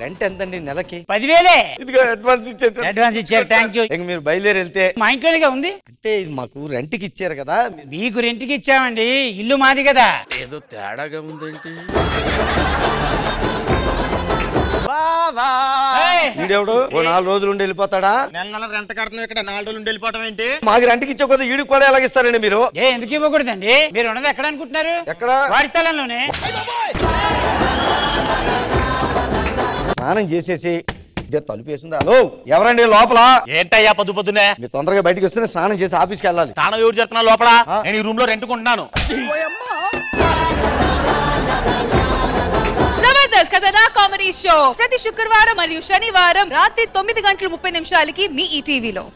Rent ఎంతండి నెలకి? 10,000. ఇదిగో అడ్వాన్స్ ఇచ్చేసారు. అడ్వాన్స్ ఇచ్చారు, థ్యాంక్ యూ. ఇంక మీరు బయలుదేరి వెళ్తే మా ఇంట్లోనే ఉంది. అంటే ఇది మాకు రెంట్కి ఇచ్చారు కదా. మీకు రెంట్కి ఇచ్చామండి, ఇల్లు మాది కదా. ఏదో తేడాగా ఉందేంటి? వీడెవడు 4 రోజులు ఉండి వెళ్ళిపోతాడా? నెల రెంట కడతాం ఇక్కడ 4 రోజులు ఉండి వెళ్ళిపోవటం ఏంటి? మాకు రెంట్కి ఇచ్చే కొద్ది ఈడికి కూడా ఎలాగిస్తారండి మీరు? ఎందుకు ఇవ్వకూడదండి? మీరు ఉన్నది ఎక్కడ అనుకుంటున్నారు? ఎక్కడ? వాడి స్థలంలోనే. స్నానం చేసేసి తలుపు వేసిందా? హలో, ఎవరండి లోపల? ఏంటయ్యా పొద్దునే మీరు తొందరగా బయటకు వస్తే స్నానం చేసి ఆఫీస్కి వెళ్ళాలి. తాను ఎవరు చెప్తున్నా లోపల? నేను ఈ రూమ్ లో రెంట్కుంటున్నాను. జబర్దస్త్ కథనా కామెడీ షో ప్రతి శుక్రవారం మరియు శనివారం రాత్రి 9:30 మీ ఈటీవీలో.